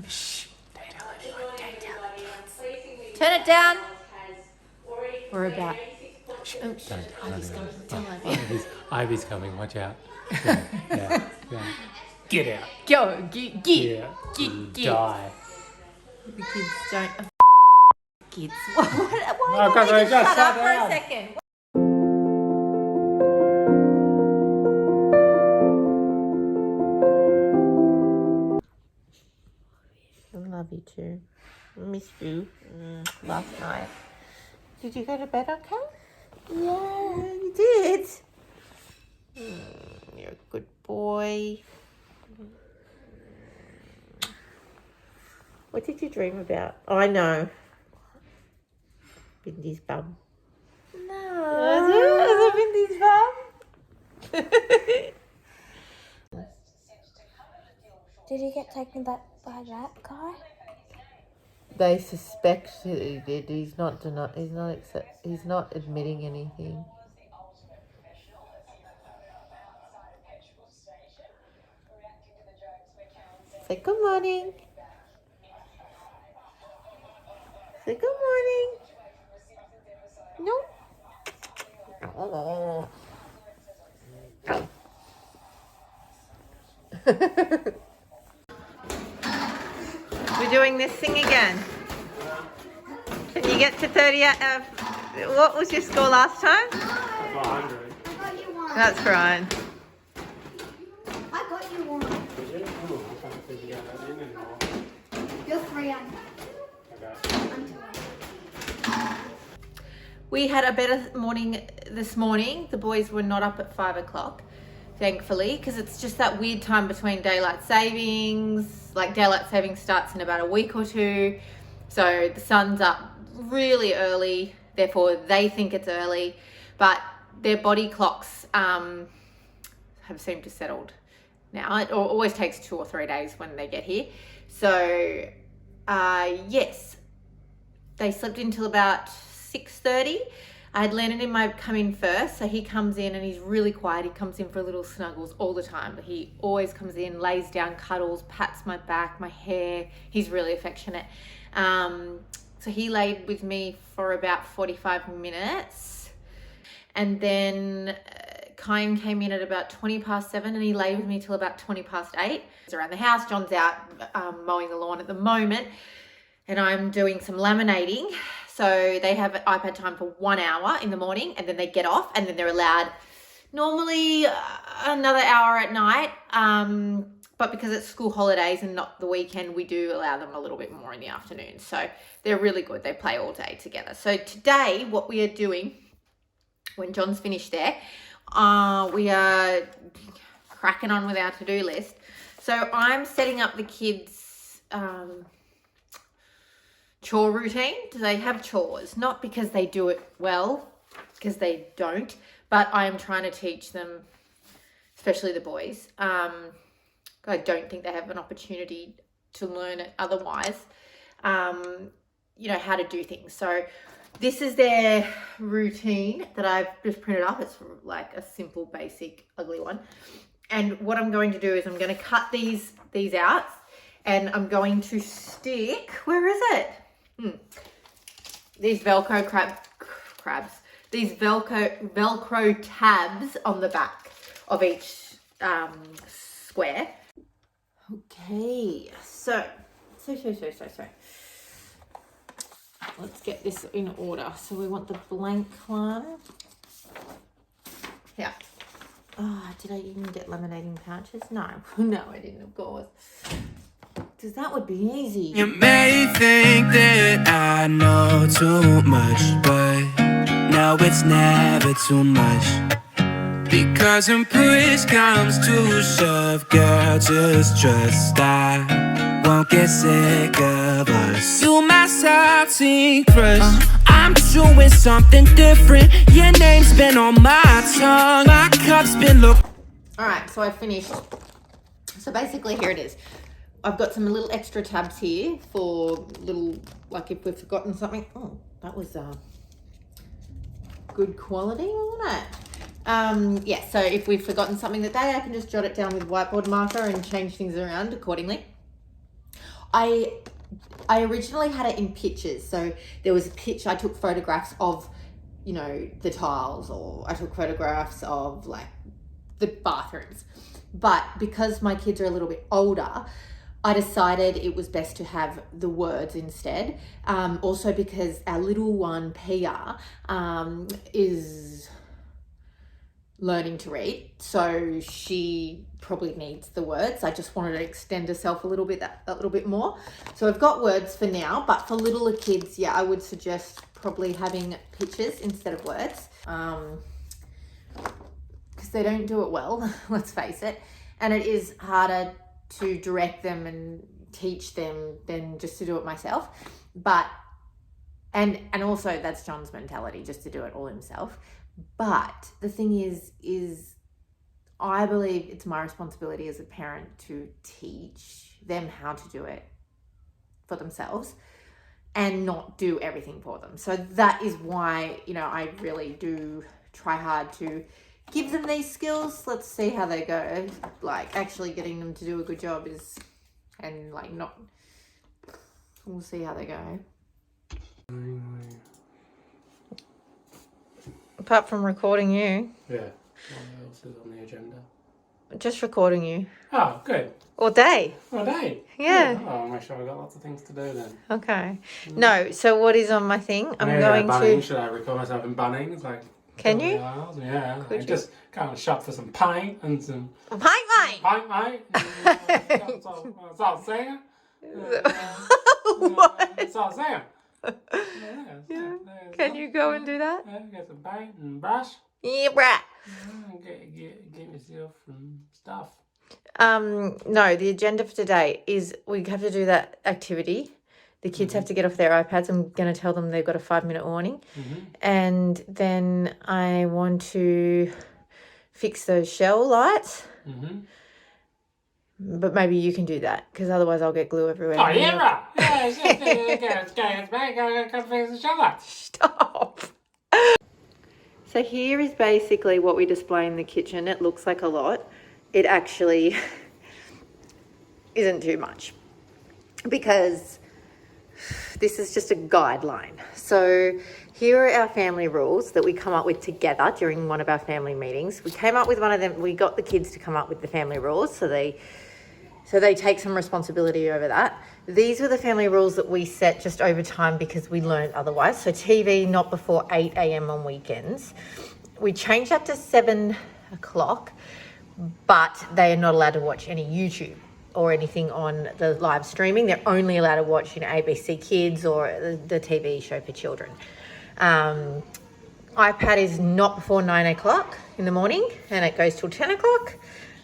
Shh. Don't tell anyone. Don't tell anyone. Turn it down. We're about... Don't tell Ivy. Ivy's coming. Watch out. Yeah. Get out. Go. Get. Yeah. Get. Die. The kids don't... Kids. Why Oh, don't they just just shut up shut for a down. second? I love you too. Miss you. Last night. Did you go to bed okay? Yeah, you did. You're a good boy. What did you dream about? Oh, I know. Bindy's bum. No. Is it Bindy's bum? Did he get taken back by that guy? They suspect he did. He's not admitting anything. Say good morning. Say good morning. No. We're doing this thing again. Can you get to 30 out of... What was your score last time? 100. I got you one. That's right. I got you one. You're 3 under. I'm 2 under. We had a better morning this morning. The boys were not up at 5 o'clock, thankfully, because it's just that weird time between daylight savings. Like daylight savings starts in about a week or two. So the sun's up really early, therefore they think it's early, but their body clocks have seemed to settled now. It always takes 2 or 3 days when they get here. So yes, they slept until about 6:30. I had Landon in my come in first, so he comes in and he's really quiet. He comes in for little snuggles all the time. He always comes in, lays down, cuddles, pats my back, my hair. He's really affectionate. So he laid with me for about 45 minutes. And then Kyan came in at about 20 past 7 and he lay with me till about 20 past 8. He's around the house. John's out mowing the lawn at the moment. And I'm doing some laminating. So they have iPad time for 1 hour in the morning and then they get off and then they're allowed normally another hour at night. But because it's school holidays and not the weekend, we do allow them a little bit more in the afternoon. So they're really good. They play all day together. So today, what we are doing, when John's finished there, we are cracking on with our to-do list. So I'm setting up the kids' chore routine. Do they have chores? Not because they do it well, because they don't, but I am trying to teach them, especially the boys. I don't think they have an opportunity to learn it otherwise, you know, how to do things. So this is their routine that I've just printed up. It's like a simple, basic, ugly one. And what I'm going to do is I'm going to cut these out and I'm going to stick, where is it? These Velcro crabs. These Velcro tabs on the back of each square. Okay, so. Let's get this in order. So we want the blank one. Yeah. Oh, did I even get laminating pouches? No. No, I didn't, of course. Because that would be easy. You may think that I know too much, but no, it's never too much. Because when push comes to shove, girl, just trust I won't get sick of us. You my salty crush. I'm doing something different. Your name's been on my tongue. My cup's been looked. Alright, so I finished. So basically here it is. I've got some little extra tabs here for little, like if we've forgotten something. Oh, that was good quality, wasn't it? Yeah, so if we've forgotten something that day, I can just jot it down with whiteboard marker and change things around accordingly. I originally had it in pictures. So there was a picture, I took photographs of, you know, the tiles, or I took photographs of like the bathrooms. But because my kids are a little bit older, I decided it was best to have the words instead. Also because our little one, Pia, is learning to read, so she probably needs the words. I just wanted to extend herself a little bit more. So I've got words for now, but for littler kids, yeah, I would suggest probably having pictures instead of words, because they don't do it well, let's face it, and it is harder to direct them and teach them than just to do it myself. But and also that's John's mentality, just to do it all himself. But the thing is I believe it's my responsibility as a parent to teach them how to do it for themselves and not do everything for them. So that is why, you know, I really do try hard to give them these skills. Let's see how they go. Like, actually getting them to do a good job is, and like not, we'll see how they go. Apart from recording you. Yeah. What else is on the agenda? Just recording you. Oh, good. All day. All day. Yeah. Oh, I'll make sure I've got lots of things to do then. Okay. No, so what is on my thing? I'm going Bunnings. to... Should I record myself in Bunnings? Like, can you? Yeah. Could I you? just kind of shop for some paint and some... Paint, mate! Paint, mate. That's all I'm saying. What? That's all I'm saying. Yeah. Can you go and do that? Yeah, get some paint and brush. Yeah, brat. Get yourself some stuff. No, the agenda for today is we have to do that activity. The kids have to get off their iPads. I'm going to tell them they've got a 5-minute warning. And then I want to fix those shell lights. But maybe you can do that, because otherwise I'll get glue everywhere. Oh, yeah, right. Yeah, it's back. I got to fix the shell lights. Stop. So here is basically what we display in the kitchen. It looks like a lot. It actually isn't too much, because this is just a guideline. So here are our family rules that we come up with together during one of our family meetings. We came up with one of them. We got the kids to come up with the family rules, so they take some responsibility over that. These were the family rules that we set just over time because we learned otherwise. So TV not before 8 a.m. on weekends. We changed that to 7 o'clock, but they are not allowed to watch any YouTube or anything on the live streaming. They're only allowed to watch, you know, ABC Kids or the TV show for children. iPad is not before 9 o'clock in the morning, and it goes till 10 o'clock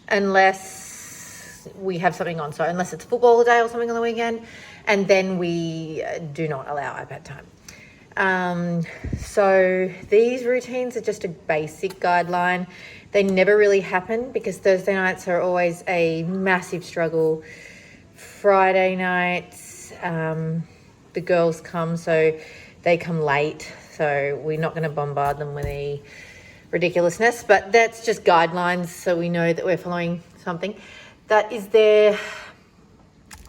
unless we have something on. So unless it's football day or something on the weekend, and then we do not allow iPad time. So these routines are just a basic guideline. They never really happen because Thursday nights are always a massive struggle. Friday nights, the girls come, so they come late. So we're not going to bombard them with any ridiculousness, but that's just guidelines, so we know that we're following something. That is their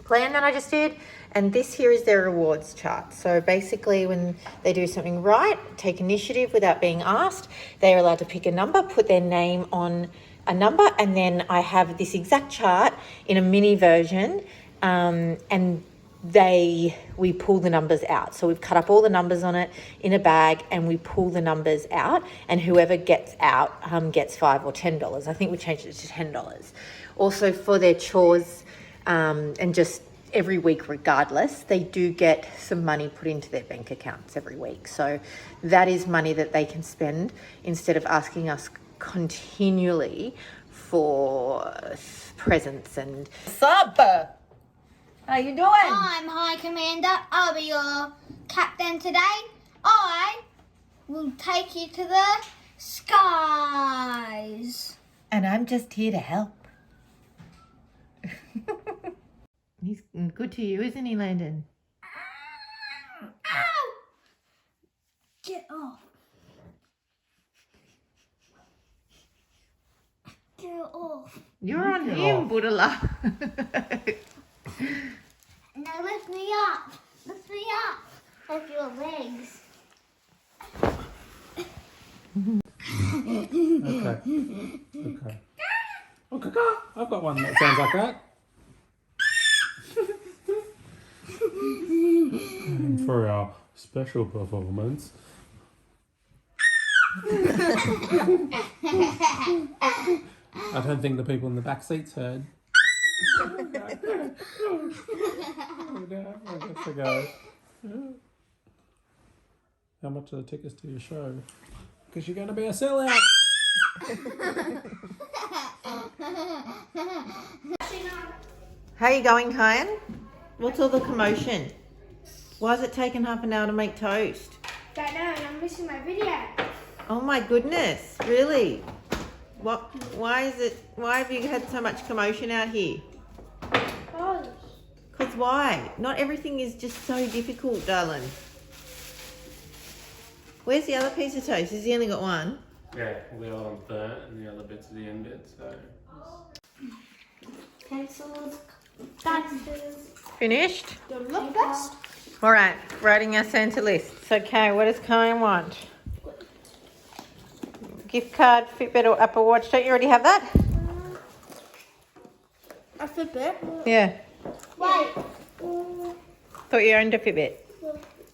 plan that I just did. And this here is their rewards chart. So basically when they do something right, take initiative without being asked, they are allowed to pick a number, put their name on a number, and then I have this exact chart in a mini version, and we pull the numbers out. So we've cut up all the numbers on it in a bag, and we pull the numbers out, and whoever gets out gets $5 or $10. I think we changed it to $10. Also for their chores, and just every week regardless, they do get some money put into their bank accounts every week. So that is money that they can spend instead of asking us continually for presents and... Sup? How you doing? I'm High Commander. I'll be your captain today. I will take you to the skies. And I'm just here to help. He's good to you, isn't he, Landon? Ow! Get off. you off. You're on Get him, off. Budala. Now lift me up. Lift me up. Lift your legs. Okay. Oh, caca. I've got one that sounds like that. For our special performance. I don't think the people in the back seats heard. Oh, no, I guess I go. How much are the tickets to your show? Because you're going to be a sellout. How you going, Kyan? What's all the commotion? Why is it taking half an hour to make toast? Don't know, and I'm missing my video. Oh my goodness, really? What? Why have you had so much commotion out here? Oh. Because why? Not everything is just so difficult, darling. Where's the other piece of toast? Has he only got one? Yeah, we all on burnt and the other bits of the end bit, so. Pencils, dusters. Finished? Your look best. All right, writing our Santa list. So, okay, what does Kyan want? Gift card, Fitbit or Apple Watch. Don't you already have that? A Fitbit. Yeah. Wait. Thought you owned a Fitbit.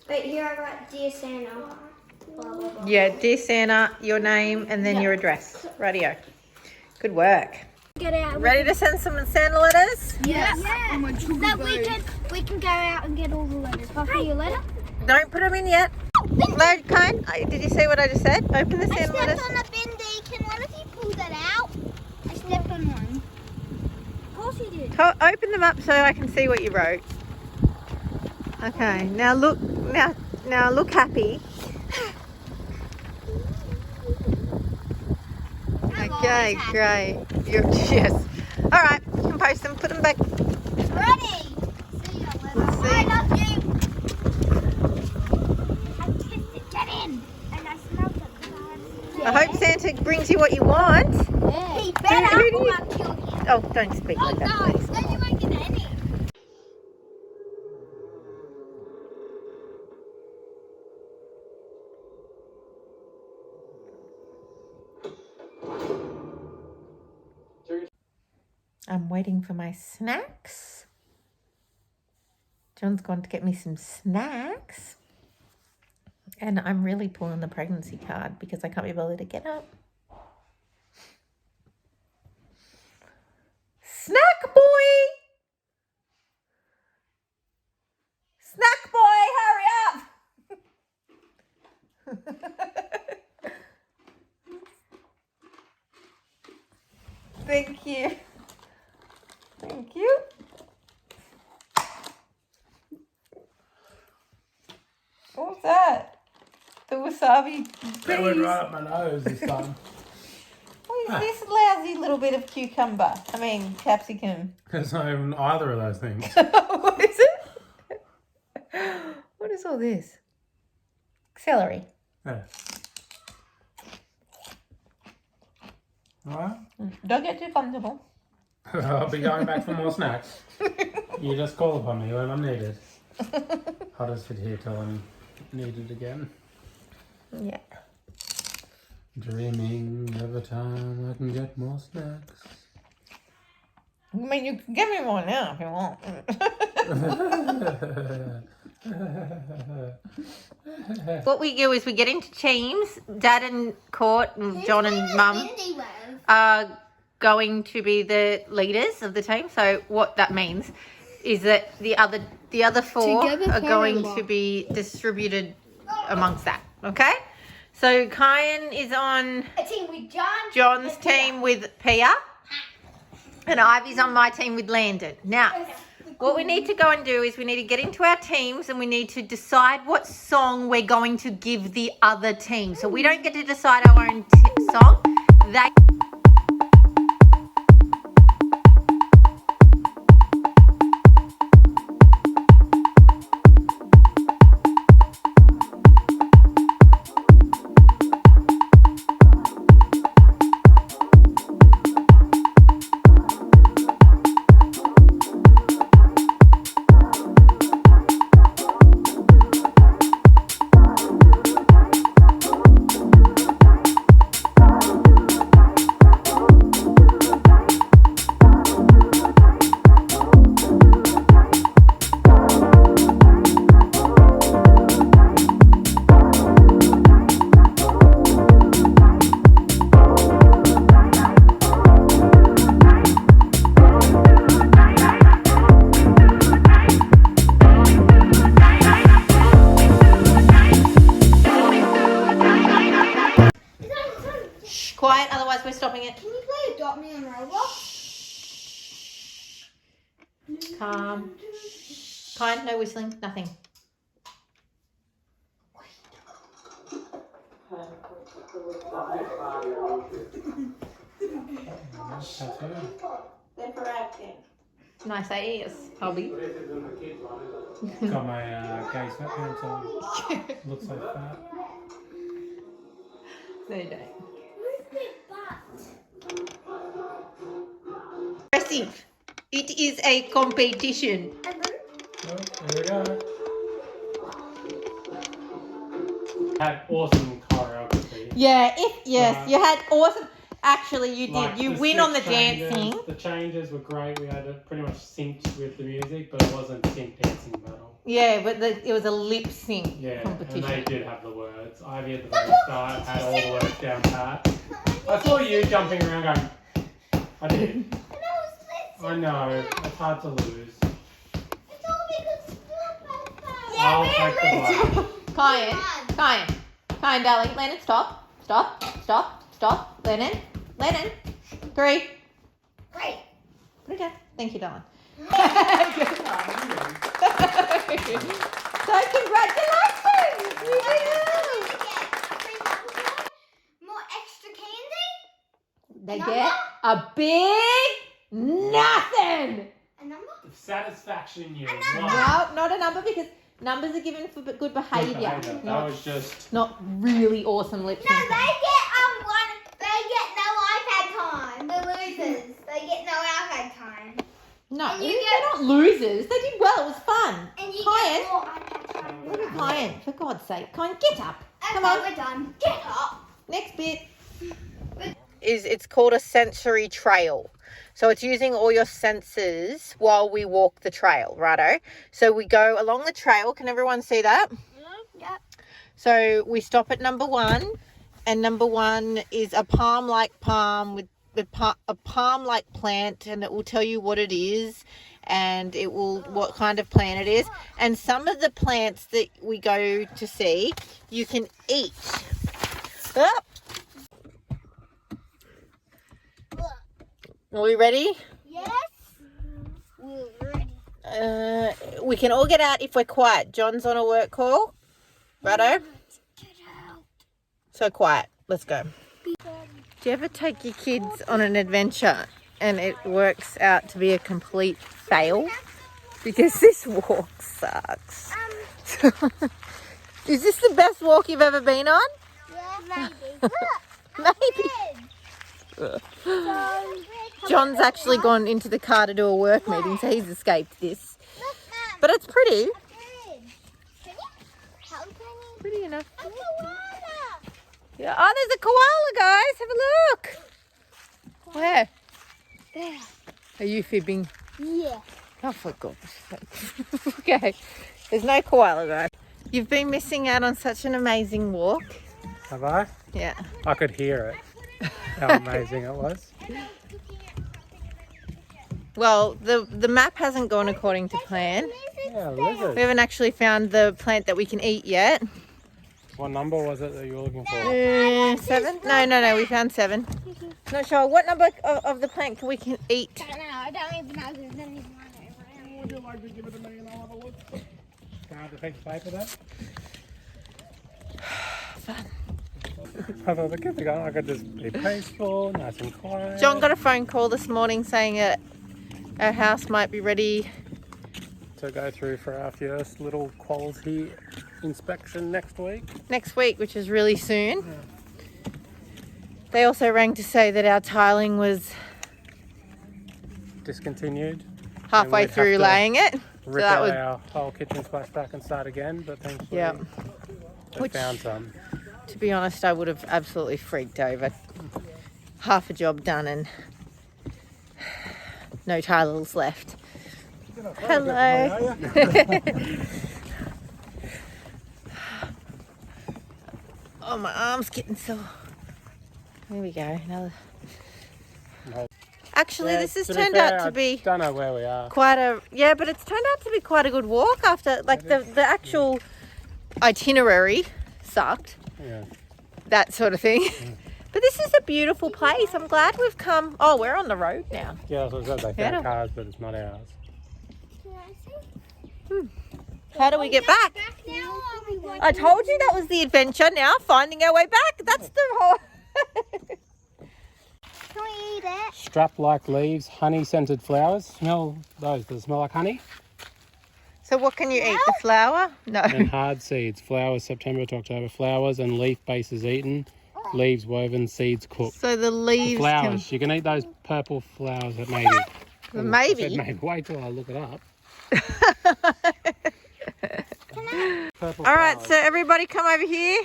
Wait, here I got Dear Santa. Blah, blah, blah. Yeah, dear Santa, your name and then your address. Radio. Good work. Get out. Ready to send some Santa letters? Yes. Yeah. So we can go out and get all the letters. Pass me your letter. Don't put them in yet. Load, Kyan. Did you see what I just said? Open the I Santa stepped letters. on a bindi. Can one of you pull that out? I stepped on one. Of course you did. Open them up so I can see what you wrote. Okay, now look happy. Okay, great. Yes. All right, you can post them. Put them back. Ready. See you later. Let's see. I love you. I kissed it. Get in. And I smelled it. I hope Santa brings you what you want. He better Who do or you- I'll kill him. Oh, don't speak Oh like that, no, please. then you won't get any. I'm waiting for my snacks. John's gone to get me some snacks. And I'm really pulling the pregnancy card because I can't be bothered to get up. Snack boy! Snack boy, hurry up! Thank you. Thank you. What's that? The wasabi That went peas. right up my nose this time. What is this lousy little bit of cucumber? I mean, capsicum. Because I own either of those things. What is it? What is all this? Celery. Yeah. Alright. Don't get too comfortable. I'll be going back for more snacks. You just call upon me when I'm needed. I'll just sit here till I'm needed again. Yeah. Dreaming of a time I can get more snacks. I mean, you can give me more now if you want. What we do is we get into teams. Dad and Court and John and Mum are going to be the leaders of the team. So what that means is that the other four are going to be distributed amongst that. Okay? So Kyan is on A team with John. John's team with Pia. And Ivy's on my team with Landon. Now, what we need to go and do is we need to get into our teams and we need to decide what song we're going to give the other team. So we don't get to decide our own song. They stopping it. Can you play Adopt Me on Roblox? Calm. Kind, no whistling, nothing. They're for acting. Nice ears, hobby. Got my gay sweatpants on. Looks like that. No, you don't. Where's the butt? Impressive. It is a competition. Oh, there we go. Had awesome choreography. Yeah, yes, Right. you had awesome. Actually, you did. Like, You the win on the six changes, dancing. The changes were great. We had it pretty much synced with the music, but it wasn't sync dancing battle. Yeah, but it was a lip sync Yeah, competition. and they did have the words. Ivy at the very start had all the words down pat. I saw you jumping around going, I did. I know, it's hard to lose. It's all because I'll take the blame. Kyan, darling. Landon, stop. Landon. 3. Great. Put it down. Thank you, darling. So congratulations! You did it. More extra candy? They Number? get a big nothing. A number? The satisfaction in you. No, Wow. not a number because numbers are given for good behaviour. That Not, was just. not really awesome lip No, syncing. they get no iPad time. The losers. They get no iPad time. No, And you they're get- not losers. They did well. It was fun. And you Kyan, get more iPad time. look at Kyan. For God's sake, Kyan, get up. Come Okay, on. we're done. Get up. Next bit. It's called a sensory trail. So it's using all your senses while we walk the trail, righto? So we go along the trail. Can everyone see that? Yep. So we stop at number 1, and number 1 is a palm-like palm with a palm-like plant, and it will tell you what it is, and it will what kind of plant it is. And some of the plants that we go to see, you can eat. Ah. Are we ready? Yes. We're ready. We can all get out if we're quiet. John's on a work call. Righto? Get out. So quiet. Let's go. Do you ever take your kids on an adventure and it works out to be a complete fail? Because this walk sucks. Is this the best walk you've ever been on? Yeah, maybe. Maybe. John's actually gone into the car to do a work meeting, so he's escaped this. But it's pretty. Pretty enough. Yeah. Oh, there's a koala, guys. Have a look. Where? There. Are you fibbing? Yeah. Oh, for God's sake. Okay. There's no koala, guys. You've been missing out on such an amazing walk. Have I? Yeah. I could hear it. How amazing it was. Well, the map hasn't gone according to plan. Yeah, We lizard. haven't actually found the plant that we can eat yet. What number was it that you were looking for? 7? No. We found 7. Not sure. What number of the plant can we can eat? I don't know. I don't even know there's any one over. Would you like to give it a me and I'll have a look? Can I have the piece of paper then? I thought the kids are going, I could just be peaceful, nice and quiet. John got a phone call this morning saying that our house might be ready. To go through for our first little quality inspection next week. Next week, which is really soon. They also rang to say that our tiling was Discontinued. halfway we'd have through to laying it. So Rip that out would, our whole kitchen splashback and start again, but thankfully yeah. they Which- found some. To be honest, I would have absolutely freaked over. Half a job done and no tiles left. Hello. Oh, my arm's getting sore. Here we go. Another. Actually, this has turned out to be I don't know where we are. quite a but it's turned out to be quite a good walk after like the actual itinerary sucked, Yeah. that sort of thing. But this is a beautiful place. I'm glad we've come. Oh, we're on the road now. Yeah, that's what I said. They found cars, but it's not ours. How do we get back? I told you that was the adventure. Now finding our way back. That's the whole. Can we eat it? Strap-like leaves, honey-scented flowers. Smell those. Does it smell like honey? So what can you eat? The flower? No. And hard seeds. Flowers September to October. Flowers and leaf bases eaten. Leaves woven, seeds cooked. So the leaves. Flowers. You can eat those purple flowers that maybe. Maybe. I said maybe. Wait till I look it up. Purple All right, flowers. so everybody come over here.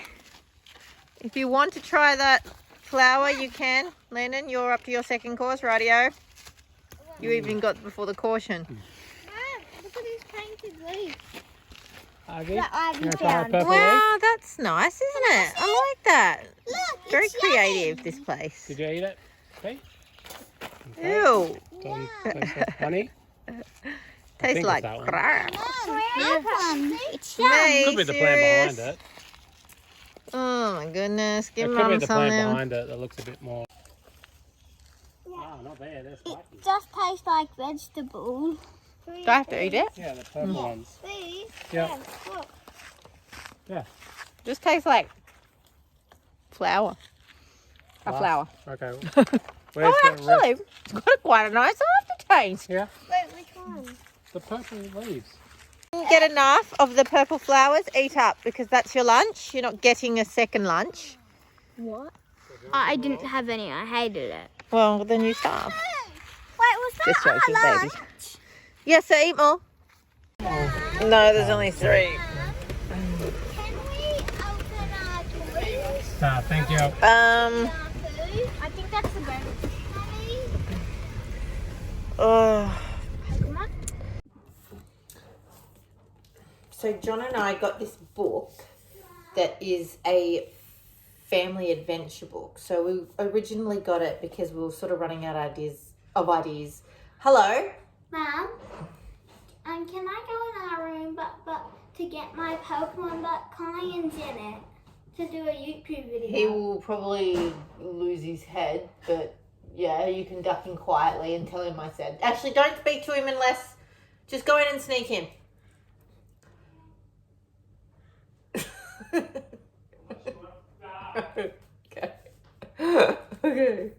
If you want to try that flower, you can. Landon, you're up to your second course, radio. You even got before the caution. Look at these painted leaves. Ivy? That Ivy You wanna try found. a purple leaf? Wow, that's nice, isn't it? I like that. Look, Very it's creative, yellow. this place. Did you eat it? See? Ew. Doesn't taste like honey? Tastes think like it's that one. crap. It's Me, Could be the serious? plant behind it. Oh my goodness, It give could be mum the some. plant behind it that looks a bit more. Oh, not bad. That's It spiky. just tastes like vegetables. Do I have to eat it? Yeah, the purple ones. See? Yeah. Look. Yeah. Just tastes like flour. A Nice. flour. Okay. Oh, Where's the actually, rest? it's got quite a nice aftertaste. Yeah, Wait, which one? the purple leaves. You get enough of the purple flowers, eat up, because that's your lunch. You're not getting a second lunch. What? I didn't have any. I hated it. Well, then you starve. Wait, was that Just shows his our baby. lunch? Yes, so eat more. No, there's only 3. Can we open our toys? Thank you. Our food? I think that's the bonus. Oh. Come on. So John and I got this book that is a family adventure book. So we originally got it because we were sort of running out of ideas. Hello. Mom, can I go in our room but to get my Pokemon, but Kyan's in it to do a YouTube video? He will probably lose his head, but yeah, you can duck in quietly and tell him I said. Actually, don't speak to him unless... Just go in and sneak him. Okay. Okay.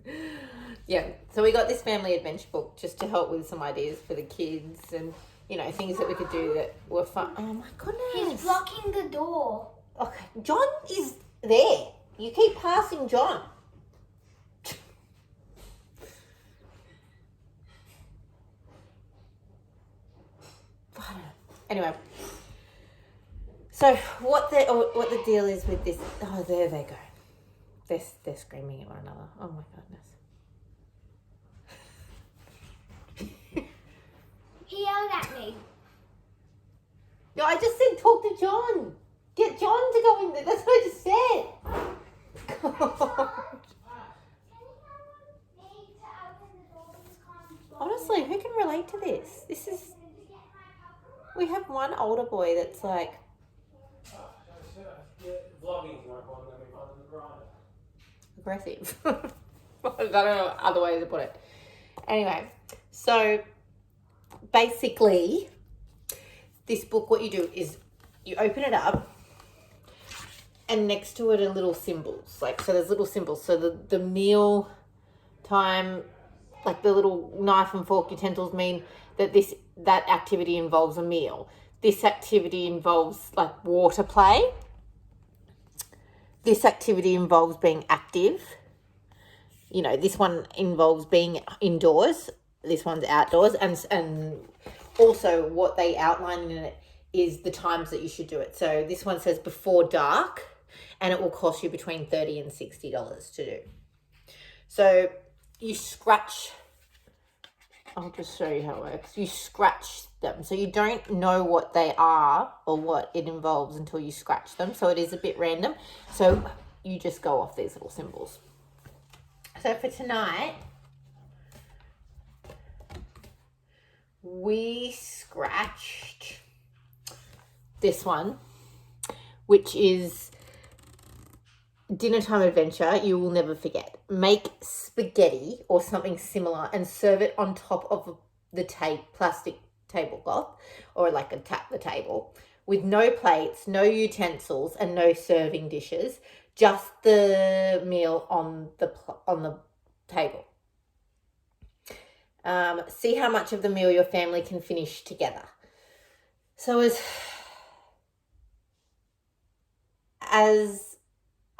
Yeah, so we got this family adventure book just to help with some ideas for the kids and, you know, things that we could do that were fun. Oh my goodness. He's blocking the door. Okay, John is there. You keep passing John. Anyway, so what the deal is with this? Oh, there they go. They're screaming at one another. Oh my goodness. He yelled at me. No, I just said talk to John. Get John to go in there. That's what I just said. God. Honestly, who can relate to this? This is... We have one older boy that's like... aggressive. I don't know other way to put it. Anyway, so basically, this book, what you do is you open it up and next to it are little symbols. Like, so there's little symbols. So the meal time, like the little knife and fork utensils mean that that activity involves a meal. This activity involves like water play. This activity involves being active. You know, this one involves being indoors. This one's outdoors. And also what they outline in it is the times that you should do it. So this one says before dark, and it will cost you between $30 and $60 to do. So you scratch... I'll just show you how it works. You scratch them. So you don't know what they are or what it involves until you scratch them. So it is a bit random. So you just go off these little symbols. So for tonight, we scratched this one, which is dinner time adventure you will never forget. Make spaghetti or something similar and serve it on top of the plastic tablecloth, or like the table, with no plates, no utensils, and no serving dishes. Just the meal on the table. See how much of the meal your family can finish together. So as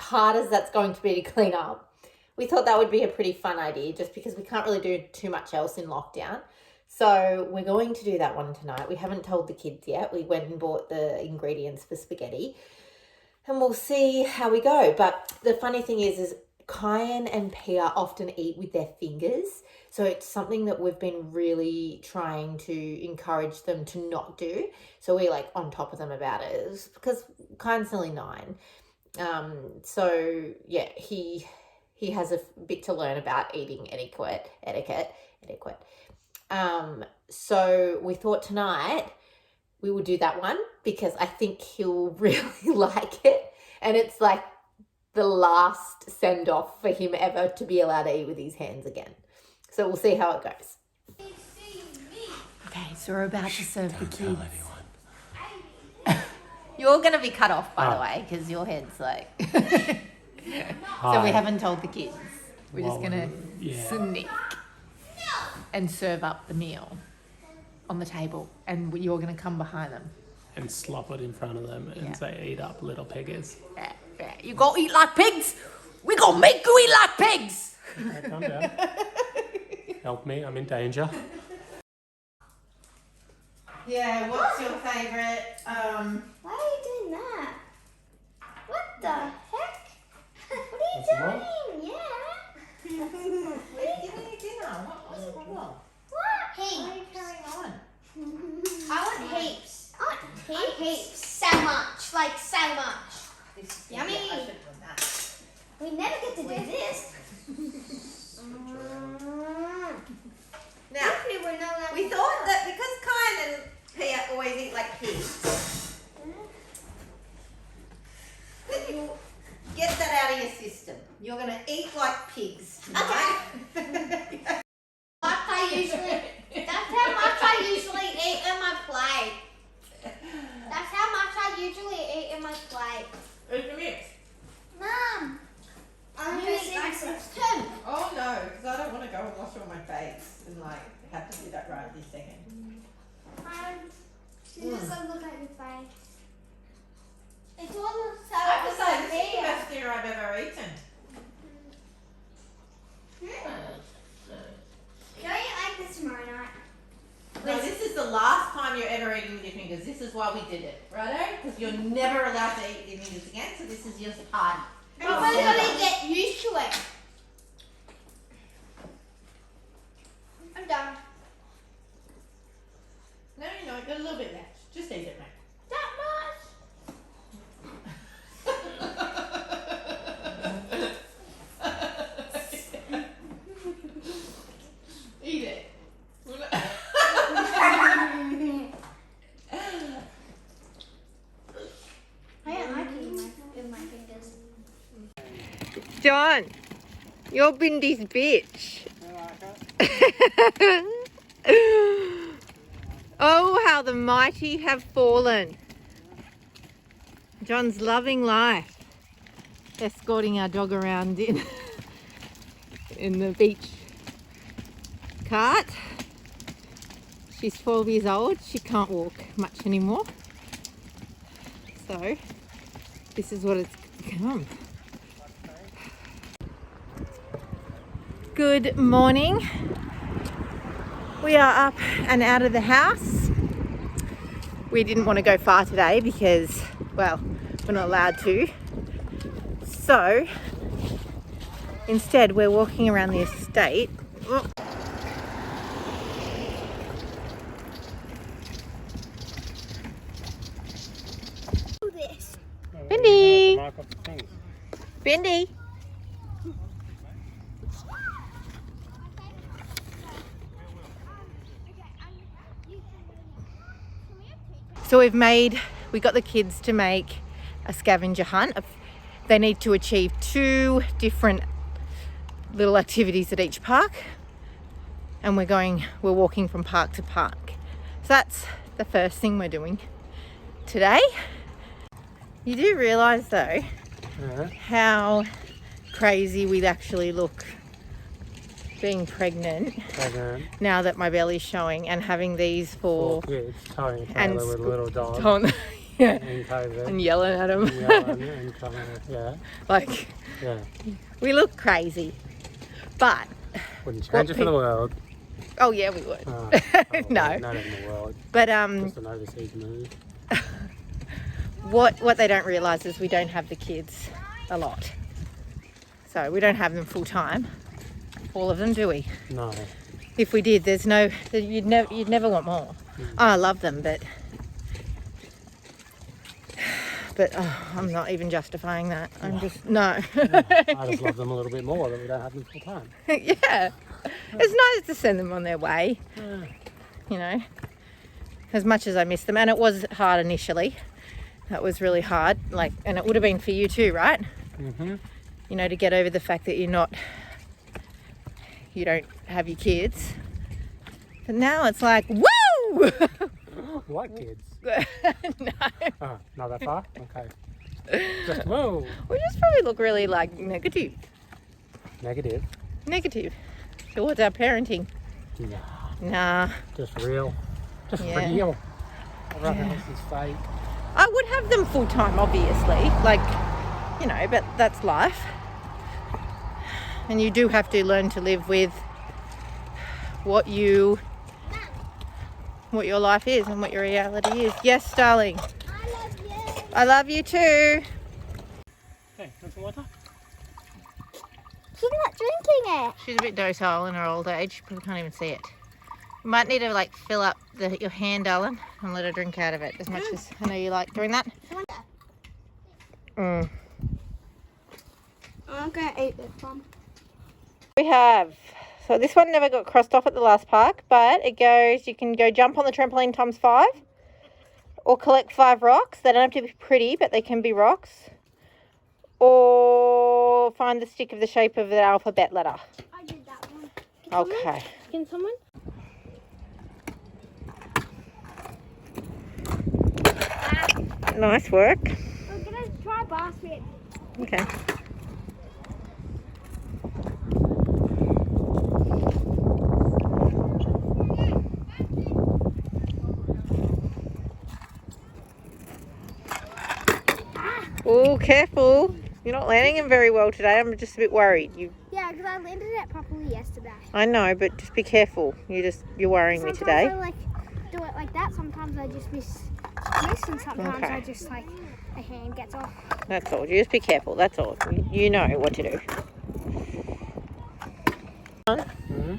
hard as that's going to be to clean up, we thought that would be a pretty fun idea, just because we can't really do too much else in lockdown. So we're going to do that one tonight. We haven't told the kids yet. We went and bought the ingredients for spaghetti, and we'll see how we go. But the funny thing is Kyan and Pia often eat with their fingers. So it's something that we've been really trying to encourage them to not do. So we're like on top of them about it. It's because Kyan's only 9. So yeah, he has a bit to learn about eating etiquette. So we thought tonight we will do that one, because I think he'll really like it. And it's like the last send off for him ever to be allowed to eat with his hands again. So we'll see how it goes. Okay, so we're about to serve the kids. Tell anyone. You're going to be cut off, by the way, because your head's like... So we haven't told the kids. We're just going to sneak and serve up the meal on the table, and you're going to come behind them. And slop it in front of them and say, eat up, little piggers. Yeah. You go eat like pigs? We gonna make you eat like pigs! Okay, calm down. Help me, I'm in danger. Yeah, what's your favourite? Why are you doing that? What the heck? What are you doing? Yeah. What are you giving you dinner? What's going on? What? Why are you carrying on? I want heaps. I want heaps. So much. Like so much. Yummy. Yeah, I should have done that. We never get to do this. Now, we thought that because Kyan and Pia always eat like pigs, that you get that out of your system. You're going to eat like pigs tonight. That's how much I usually eat in my plate. That's how much I usually eat in my plate. Eat the mix. Mum, I'm eating like 6 too. Oh no, because I don't want to go and wash all my face and like have to do that right this second. Just look at your face. It's all so I have to say, this is the best dinner I've ever eaten. Can I eat like this tomorrow night? No, this is the last time you're ever eating with your fingers. This is why we did it, righto? Because you're never allowed to eat with your fingers again, so this is your party. I'm gonna get used to it. I'm done. No, you got a little bit left. Just eat it, mate. That much? Eat it. I don't like eating with my fingers. John, you're Bindy's bitch. Oh, how the mighty have fallen. John's loving life, escorting our dog around in the beach cart. She's 12 years old. She can't walk much anymore. So this is what it's become. Good morning. We are up and out of the house. We didn't want to go far today because, well, we're not allowed to. So instead we're walking around the estate. Oh. This. Bendy! Bendy! So we got the kids to make a scavenger hunt they need to achieve 2 different little activities at each park, and we're walking from park to park. So that's the first thing we're doing today. You do realise though how crazy we'd actually look being pregnant now that my belly's showing, and having these 4 kids towing a and trailer with a little dog yeah, and COVID and yelling at them. and coming, Like, yeah. we look crazy, but Wouldn't change it for the world. oh yeah, we would. No, Not in the world. but Just an overseas move. what they don't realise is we don't have the kids a lot, so we don't have them full time, all of them, do we? No. If we did, you'd never want more. Oh, I love them, but I'm not even justifying that. I'm just no. I just love them a little bit more that we don't have them full time. Yeah, it's nice to send them on their way. You know, as much as I miss them, and it was hard initially. That was really hard. Like, and it would have been for you too, right? Mhm. You know, to get over the fact that you don't have your kids. But now it's like, woo! What kids? No. Oh, not that far? Okay. Just whoa. We just probably look really like negative Negative. towards our parenting. No. Nah. Just real. Just Yeah. real. Everything else is fake. I would have them full time, obviously, like, you know, but that's life. And you do have to learn to live with what your life is and what your reality is. Yes, darling. I love you. I love you too. Hey, want some water? She's not drinking it. She's a bit docile in her old age. Probably can't even see it. You might need to like fill up your hand, darling, and let her drink out of it as much as I know you like doing that. Mm. I'm going to eat this one. We have, so this one never got crossed off at the last park, but it goes, you can go jump on the trampoline ×5 or collect 5 rocks. They don't have to be pretty, but they can be rocks. Or find the stick of the shape of the alphabet letter. I did that one. Okay. Can someone? Nice work. We're going to try basket. Okay. Oh, careful. You're not landing them very well today. I'm just a bit worried. Yeah, because I landed it properly yesterday. I know, but just be careful. You're worrying me Sometimes today. I like do it like that. Sometimes I just miss, and sometimes Okay. I just like a hand gets off. That's all. You just be careful. That's all. You know what to do. Mm-hmm.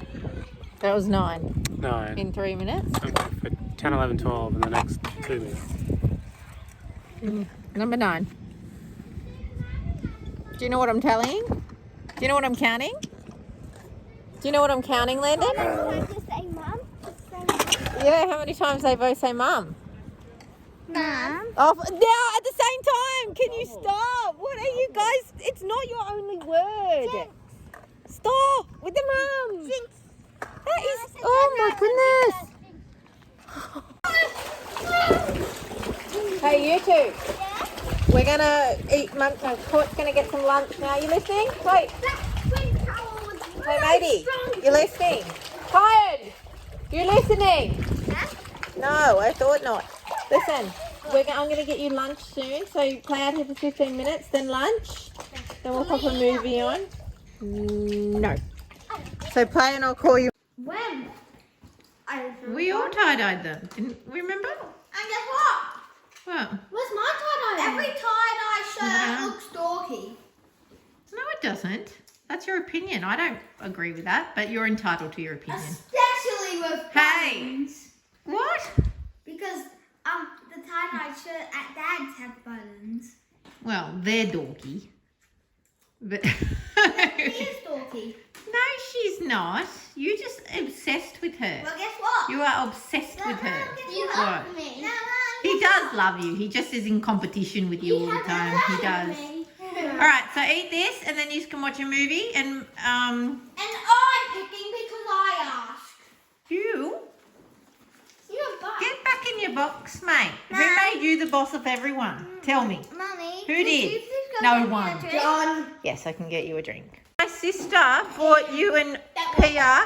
That was 9 9. in 3 minutes. Okay, for 10, 11, 12 in the next 2 minutes. Number 9. Do you know what I'm telling? Do you know what I'm counting? Do you know what I'm counting, Landon? I just say mum. Yeah, how many times they both say mum? Mum. Oh, now at the same time. Can you stop? What are you guys? It's not your only word. Stop with the mum. That is, oh my goodness. Hey, you two. We're gonna eat. Court's gonna get some lunch now. You listening? Wait. Hey, matey. You listening? Tired. You listening? No, I thought not. Listen. I'm gonna get you lunch soon. So play out here for 15 minutes, then lunch. Then we'll pop a movie on. No. So play and I'll call you. When? We all tie-dyed them. Didn't we remember? And guess what? What? Where's my tie-dye? Every tie-dye shirt Yeah. looks dorky. No, it doesn't. That's your opinion. I don't agree with that, but you're entitled to your opinion. Especially with Hey. buttons. What? Because the tie-dye shirt at Dad's have buttons. Well, they're dorky. But He is dorky. no, she's not. You're just obsessed with her. Well, guess what? You are obsessed with her. You What? love me. No, He does love you. He just is in competition with you all the time. He does. Alright, so eat this and then you can watch a movie and And I'm picking because I asked. you You're boss. get back in your box, mate. Who made you the boss of everyone? Tell me. Mummy. Who did? No one. John. Yes, I can get you a drink. My sister bought you and Pia,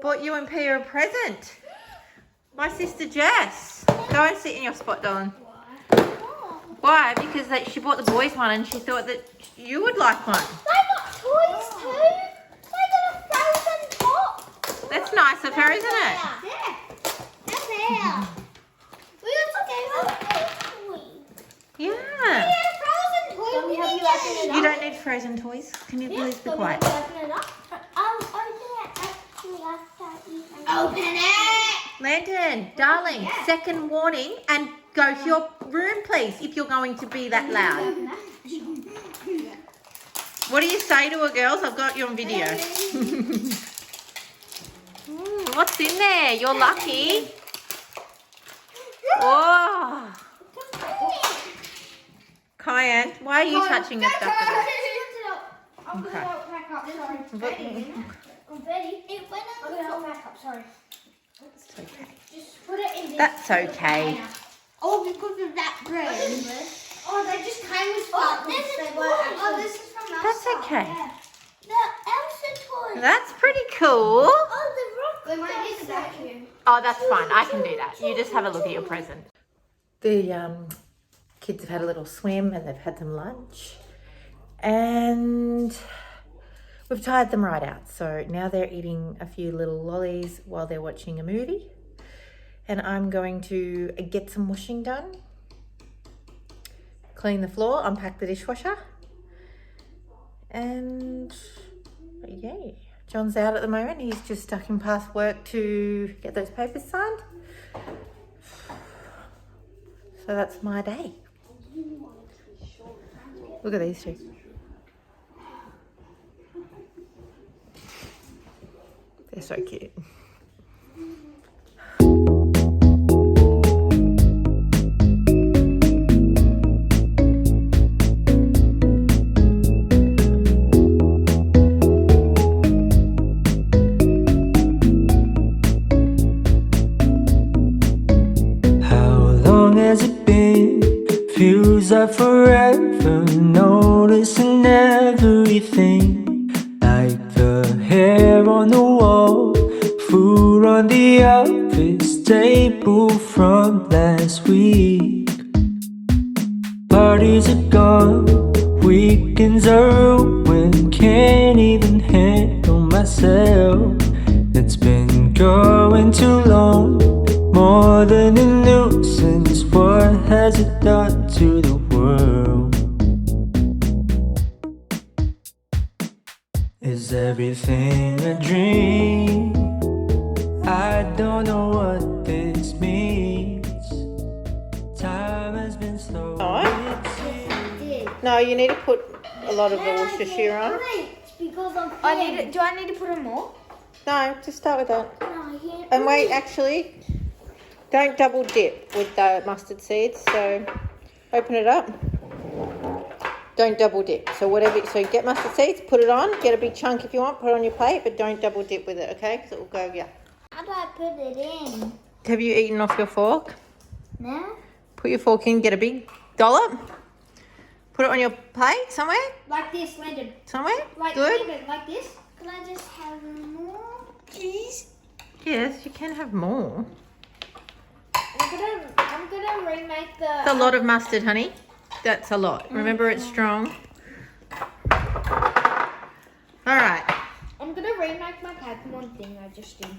bought you and Pia a present. My sister Jess. Go and sit in your spot, darling. Why? Because she bought the boys one and she thought that you would like one. They got toys too. They got a frozen top. That's nice of her, isn't it? Yeah. That's there. We also gave her a toy. Yeah. We had a frozen toy. We have you open it up? You don't need frozen toys. Can you please be quiet? Open it up. I'll open it actually after you. Open it. Landon, darling, second warning and go to your room, please, if you're going to be that loud. What do you say to her, girls? I've got you on video. What's in there? You're lucky. Oh. Kyan, why are you touching the stuff with us? I'm gonna help pack up. Sorry. I'm ready. It went on. I'm gonna help pack up. Sorry. It's okay. Just put it in this. That's okay. Oh, because of that bread. Oh, they just came with sparkles. Oh, this is from Elsa. That's okay. Yeah. The Elsa toy. That's pretty cool. Oh, the rock. We might need the vacuum. Oh, that's fine. I can do that. You just have a look at your present. The kids have had a little swim and they've had some lunch. And we've tired them right out. So now they're eating a few little lollies while they're watching a movie. And I'm going to get some washing done. Clean the floor, unpack the dishwasher. And yay. John's out at the moment. He's just stuck in past work to get those papers signed. So that's my day. Look at these two. They're so cute. Feels like forever, noticing everything. Like the hair on the wall, food on the office table from last week. Parties are gone, weekends are ruined. Can't even handle myself. It's been going too long, more than a nuisance. What has it done to the world? Is everything a dream? I don't know what this means. Time has been slow. No, you need to put a lot of the Worcestershire on. Because I'm Do I need to put in more? No, just start with that. And wait, actually, don't double dip with the mustard seeds. So open it up. Don't double dip. So so get mustard seeds, put it on, get a big chunk if you want, put it on your plate, but don't double dip with it, okay? Because it will go, yeah. How do I put it in? Have you eaten off your fork? No? Put your fork in, get a big dollop. Put it on your plate somewhere? Like this, Landon. Somewhere? Like, Good? Landon, like this. Can I just have more, please? Yes, you can have more. I'm gonna remake It's a lot of mustard, honey. That's a lot. Remember, it's strong. All right. I'm gonna remake my Pokemon thing I just did.